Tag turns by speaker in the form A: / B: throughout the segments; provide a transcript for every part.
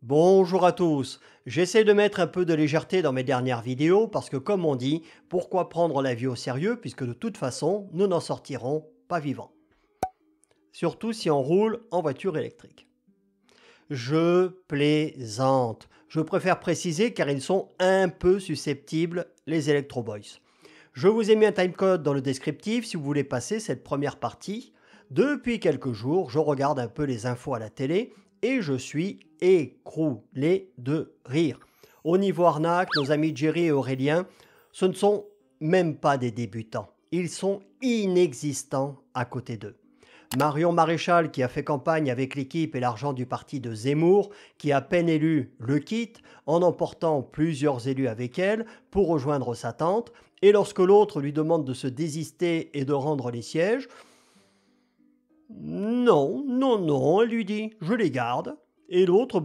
A: Bonjour à tous, j'essaie de mettre un peu de légèreté dans mes dernières vidéos parce que comme on dit, pourquoi prendre la vie au sérieux puisque de toute façon, nous n'en sortirons pas vivants. Surtout si on roule en voiture électrique. Je plaisante. Je préfère préciser car ils sont un peu susceptibles, les Electro Boys. Je vous ai mis un timecode dans le descriptif si vous voulez passer cette première partie. Depuis quelques jours, je regarde un peu les infos à la télé et je suis écroulé de rire. Au niveau arnaque, nos amis Jerry et Aurélien, ce ne sont même pas des débutants. Ils sont inexistants à côté d'eux. Marion Maréchal, qui a fait campagne avec l'équipe et l'argent du parti de Zemmour, qui à peine élu le quitte en emportant plusieurs élus avec elle pour rejoindre sa tante, et lorsque l'autre lui demande de se désister et de rendre les sièges, non, non, non, elle lui dit, je les garde. Et l'autre,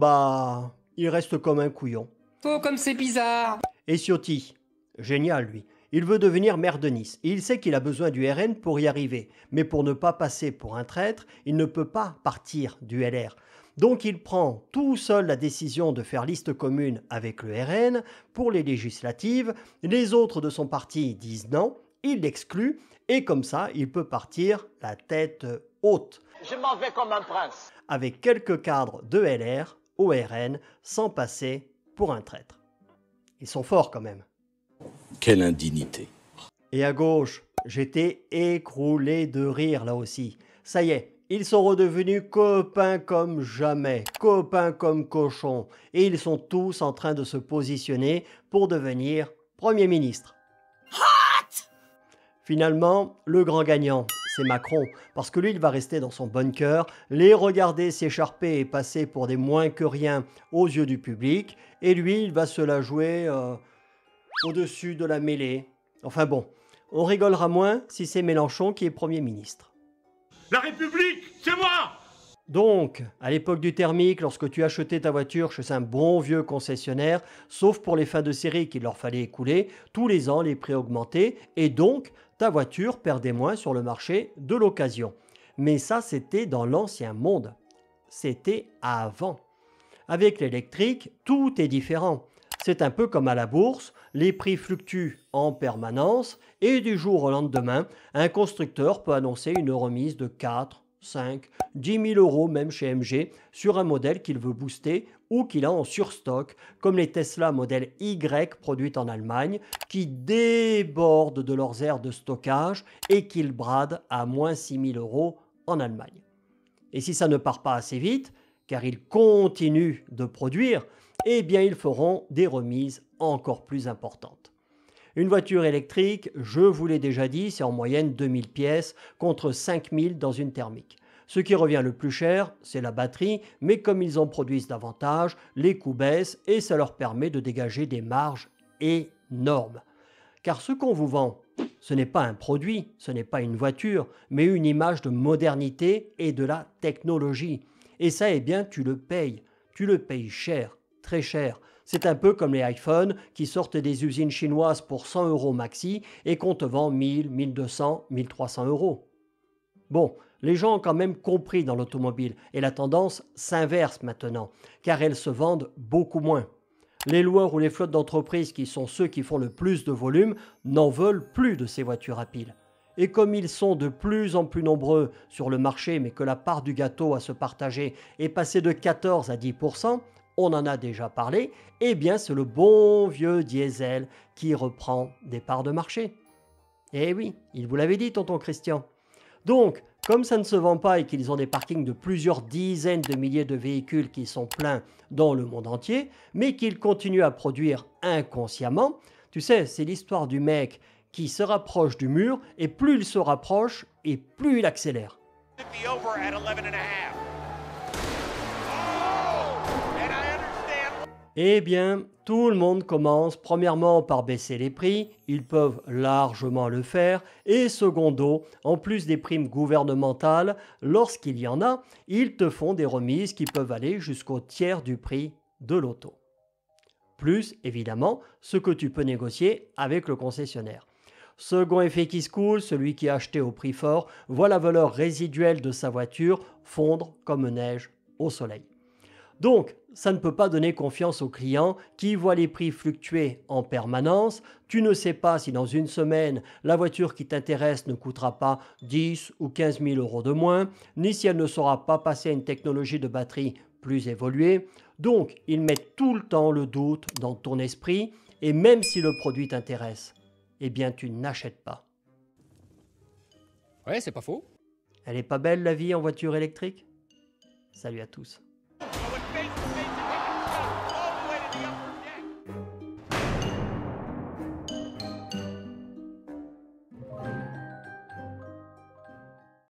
A: il reste comme un couillon.
B: Oh, comme c'est bizarre!
A: Et Ciotti, génial lui, il veut devenir maire de Nice. Et il sait qu'il a besoin du RN pour y arriver. Mais pour ne pas passer pour un traître, il ne peut pas partir du LR. Donc il prend tout seul la décision de faire liste commune avec le RN pour les législatives. Les autres de son parti disent non, il l'exclut et comme ça, il peut partir la tête haute.
C: Je m'en vais comme un prince.
A: Avec quelques cadres de LR au RN sans passer pour un traître. Ils sont forts quand même.
D: Quelle indignité.
A: Et à gauche, j'étais écroulé de rire là aussi. Ça y est, ils sont redevenus copains comme jamais, copains comme cochons. Et ils sont tous en train de se positionner pour devenir Premier ministre. Finalement, le grand gagnant, c'est Macron, parce que lui, il va rester dans son bunker, les regarder s'écharper et passer pour des moins que rien aux yeux du public, et lui, il va se la jouer au-dessus de la mêlée. Enfin bon, on rigolera moins si c'est Mélenchon qui est Premier ministre.
E: La République, c'est moi!
A: Donc, à l'époque du thermique, lorsque tu achetais ta voiture chez un bon vieux concessionnaire, sauf pour les fins de série qu'il leur fallait écouler, tous les ans les prix augmentaient et donc ta voiture perdait moins sur le marché de l'occasion. Mais ça, c'était dans l'ancien monde. C'était avant. Avec l'électrique, tout est différent. C'est un peu comme à la bourse, les prix fluctuent en permanence et du jour au lendemain, un constructeur peut annoncer une remise de 4, 5, 10 000 euros même chez MG sur un modèle qu'il veut booster ou qu'il a en surstock, comme les Tesla modèle Y produites en Allemagne qui débordent de leurs aires de stockage et qu'ils bradent à moins 6 000 euros en Allemagne. Et si ça ne part pas assez vite, car ils continuent de produire, eh bien ils feront des remises encore plus importantes. Une voiture électrique, je vous l'ai déjà dit, c'est en moyenne 2000 pièces contre 5000 dans une thermique. Ce qui revient le plus cher, c'est la batterie, mais comme ils en produisent davantage, les coûts baissent et ça leur permet de dégager des marges énormes. Car ce qu'on vous vend, ce n'est pas un produit, ce n'est pas une voiture, mais une image de modernité et de la technologie. Et ça, eh bien, tu le payes cher, très cher. C'est un peu comme les iPhones qui sortent des usines chinoises pour 100 euros maxi et qu'on te vend 1000, 1200, 1300 euros. Bon, les gens ont quand même compris dans l'automobile et la tendance s'inverse maintenant, car elles se vendent beaucoup moins. Les loueurs ou les flottes d'entreprises qui sont ceux qui font le plus de volume n'en veulent plus de ces voitures à piles. Et comme ils sont de plus en plus nombreux sur le marché mais que la part du gâteau à se partager est passée de 14 à 10%, on en a déjà parlé, eh bien c'est le bon vieux diesel qui reprend des parts de marché. Eh oui, il vous l'avait dit, tonton Christian. Donc, comme ça ne se vend pas et qu'ils ont des parkings de plusieurs dizaines de milliers de véhicules qui sont pleins dans le monde entier, mais qu'ils continuent à produire inconsciemment, tu sais, c'est l'histoire du mec qui se rapproche du mur et plus il se rapproche et plus il accélère. Eh bien, tout le monde commence premièrement par baisser les prix, ils peuvent largement le faire, et secondo, en plus des primes gouvernementales, lorsqu'il y en a, ils te font des remises qui peuvent aller jusqu'au tiers du prix de l'auto. Plus, évidemment, ce que tu peux négocier avec le concessionnaire. Second effet qui se coule, celui qui a acheté au prix fort voit la valeur résiduelle de sa voiture fondre comme neige au soleil. Donc, Ça ne peut pas donner confiance aux clients qui voient les prix fluctuer en permanence. Tu ne sais pas si dans une semaine, la voiture qui t'intéresse ne coûtera pas 10 ou 15 000 euros de moins, ni si elle ne sera pas passée à une technologie de batterie plus évoluée. Donc, ils mettent tout le temps le doute dans ton esprit et même si le produit t'intéresse, eh bien tu n'achètes pas.
B: Ouais, c'est pas faux.
A: Elle est pas belle la vie en voiture électrique? Salut à tous.
E: Our face